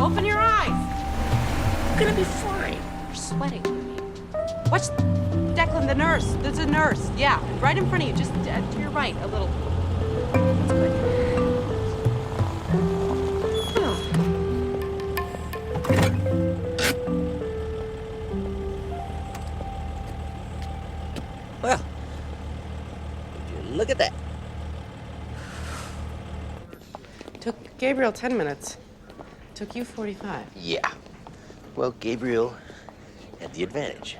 Open your eyes. You're gonna be fine. You're sweating. Watch Declan, the nurse. There's a nurse. Yeah, right in front of you. Just to your right a little. That's good. Well, would you look at that. Took Gabriel 10 minutes. Took you 45. Yeah. Well, Gabriel had the advantage.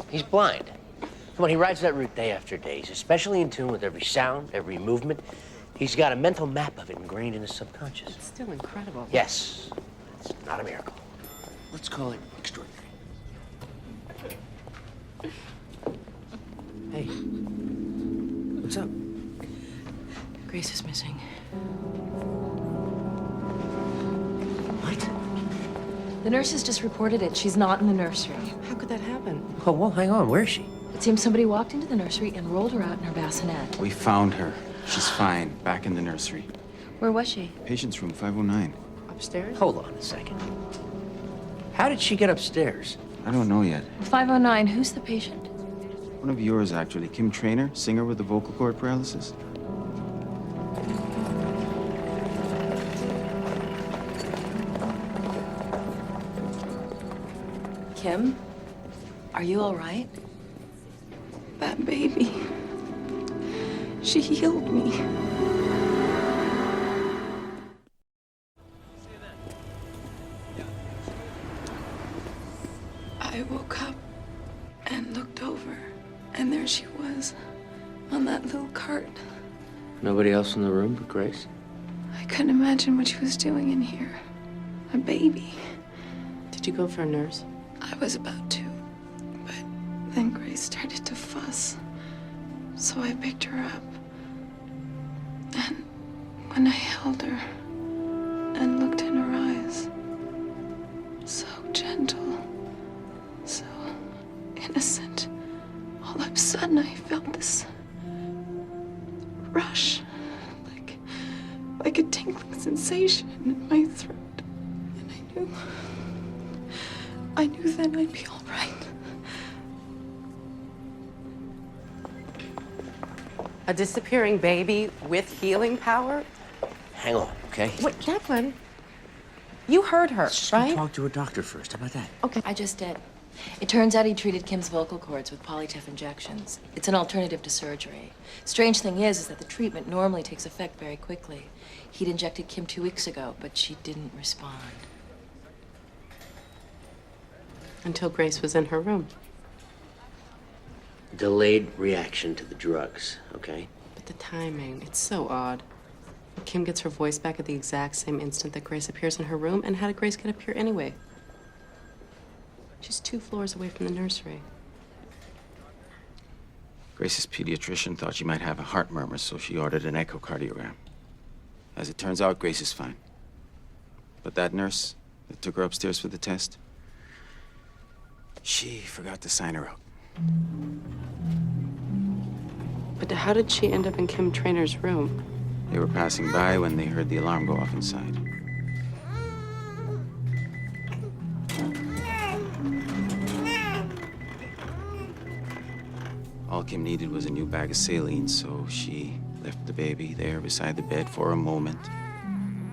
He's blind. Come on, he rides that route day after day. He's especially in tune with every sound, every movement. He's got a mental map of it ingrained in his subconscious. It's still incredible. Yes. It's not a miracle. Let's call it extraordinary. Hey. What's up? Grace is missing. What? The nurses just reported it. She's not in the nursery. How could that happen? Oh, well, hang on. Where is she? It seems somebody walked into the nursery and rolled her out in her bassinet. We found her. She's fine. Back in the nursery. Where was she? Patient's room 509. Upstairs? Hold on a second. How did she get upstairs? I don't know yet. 509. Who's the patient? One of yours, actually. Kim Trainer, singer with the vocal cord paralysis. Kim? Are you all right? That baby. She healed me. I woke up and looked over, and there she was, on that little cart. Nobody else in the room but Grace? I couldn't imagine what she was doing in here. A baby. Did you go for a nurse? I was about to, but then Grace started to fuss. So I picked her up. And when I held her and looked in her eyes, so gentle, so innocent, all of a sudden I felt this rush, like a tingling sensation in my throat. And I knew then I'd be all right. A disappearing baby with healing power? Hang on, okay? Wait, Declan. You heard her, Let's right? talk to a doctor first. How about that? Okay. I just did. It turns out he treated Kim's vocal cords with polytef injections. It's an alternative to surgery. Strange thing is that the treatment normally takes effect very quickly. He'd injected Kim 2 weeks ago, but she didn't respond. Until Grace was in her room. Delayed reaction to the drugs, okay? But the timing, it's so odd. Kim gets her voice back at the exact same instant that Grace appears in her room, and how did Grace get up here anyway? She's 2 floors away from the nursery. Grace's pediatrician thought she might have a heart murmur, so she ordered an echocardiogram. As it turns out, Grace is fine. But that nurse that took her upstairs for the test, she forgot to sign her out. But how did she end up in Kim Trainor's room? They were passing by when they heard the alarm go off inside. All Kim needed was a new bag of saline, so she left the baby there beside the bed for a moment.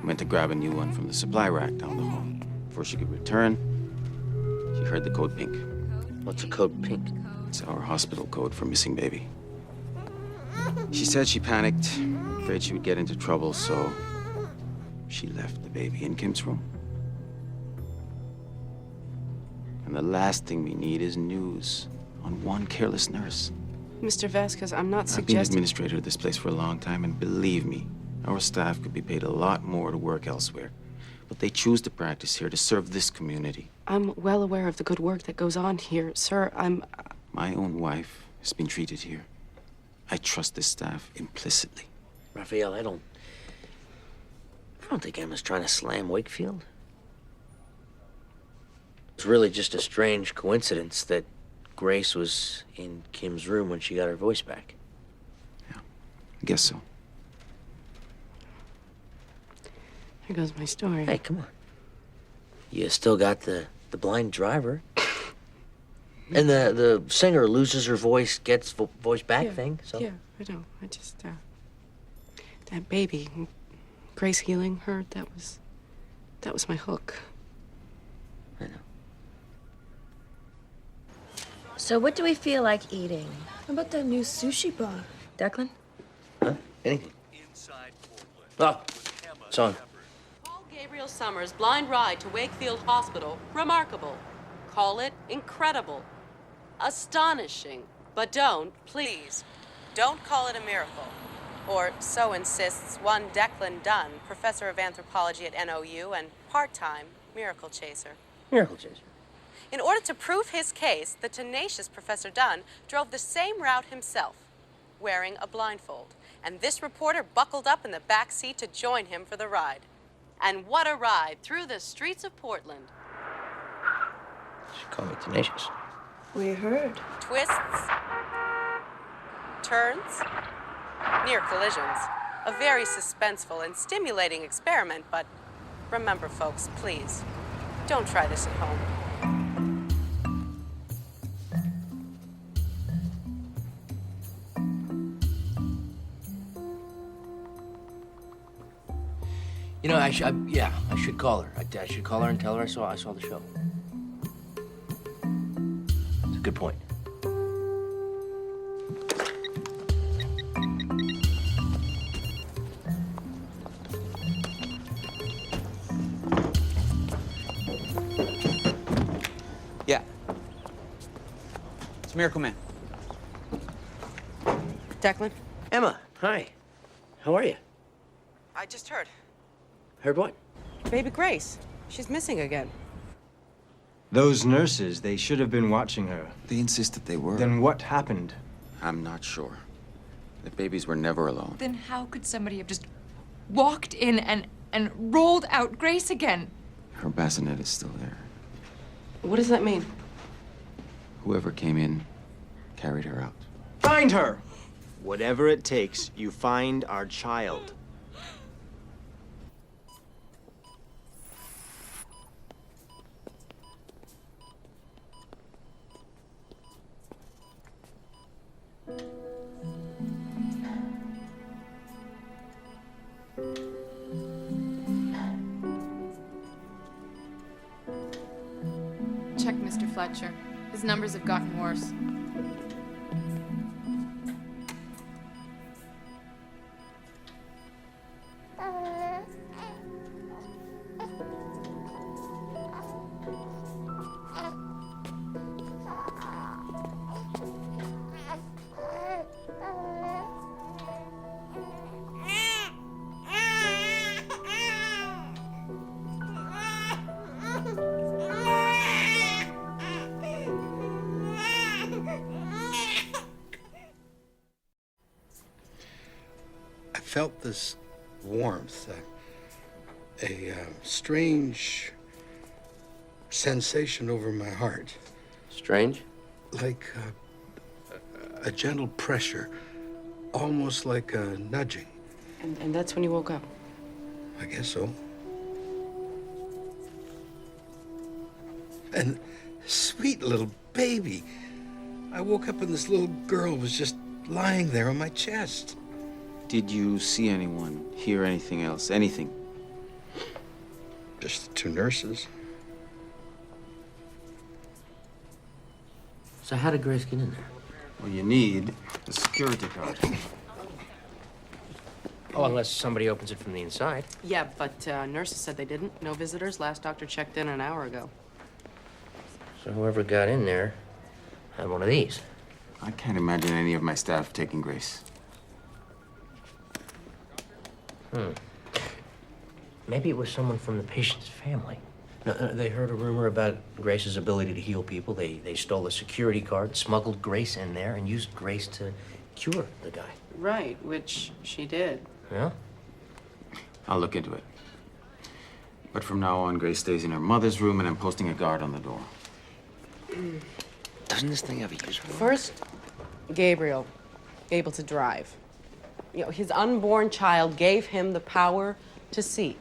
Went to grab a new one from the supply rack down the hall. Before she could return, she heard the code pink. What's a code pink? It's our hospital code for missing baby. She said she panicked, afraid she would get into trouble, so she left the baby in Kim's room. And the last thing we need is news on one careless nurse. Mr. Vasquez, I'm not I've been suggesting... administrator of this place for a long time, and believe me, our staff could be paid a lot more to work elsewhere. But they choose to practice here to serve this community. I'm well aware of the good work that goes on here, sir. My own wife has been treated here. I trust this staff implicitly. Raphael, I don't think Emma's trying to slam Wakefield. It's really just a strange coincidence that Grace was in Kim's room when she got her voice back. Yeah, I guess so. Here goes my story. Hey, come on. You still got the blind driver. And the singer loses her voice, gets voice back thing, so... Yeah, I know. I just, that baby, Grace healing her, that was my hook. I know. So what do we feel like eating? How about that new sushi bar? Declan? Huh? Anything? Oh, it's on. Paul Gabriel Summers' blind ride to Wakefield Hospital, remarkable. Call it incredible. Astonishing. But please, don't call it a miracle. Or so insists one Declan Dunn, professor of anthropology at NOU and part-time miracle chaser. Miracle chaser. In order to prove his case, the tenacious Professor Dunn drove the same route himself, wearing a blindfold. And this reporter buckled up in the back seat to join him for the ride. And what a ride through the streets of Portland. She called me tenacious. We heard. Twists, turns, near collisions. A very suspenseful and stimulating experiment, but remember, folks, please, don't try this at home. You know, I should call her. I should call her and tell her I saw the show. It's a good point. Yeah. It's Miracle Man. Declan? Emma, hi. How are you? I just heard. Heard what? Baby Grace. She's missing again. Those nurses, they should have been watching her. They insisted they were. Then what happened? I'm not sure. The babies were never alone. Then how could somebody have just walked in and rolled out Grace again? Her bassinet is still there. What does that mean? Whoever came in carried her out. Find her! Whatever it takes, you find our child. Check Mr. Fletcher. His numbers have gotten worse. I felt this warmth, a strange sensation over my heart, Strange? like a gentle pressure, almost like a nudging. And that's when you woke up. I guess so. And sweet little baby. I woke up and this little girl was just lying there on my chest. Did you see anyone, hear anything else, anything? Just the two nurses. So how did Grace get in there? Well, you need a security card. Oh, unless somebody opens it from the inside. Yeah, but nurses said they didn't. No visitors. Last doctor checked in an hour ago. So whoever got in there had one of these. I can't imagine any of my staff taking Grace. Maybe it was someone from the patient's family. No, they heard a rumor about Grace's ability to heal people. They stole a security card, smuggled Grace in there, and used Grace to cure the guy. Right, which she did. Yeah? I'll look into it. But from now on, Grace stays in her mother's room, and I'm posting a guard on the door. Doesn't this thing have a use for First, Gabriel, able to drive. You know, his unborn child gave him the power to see.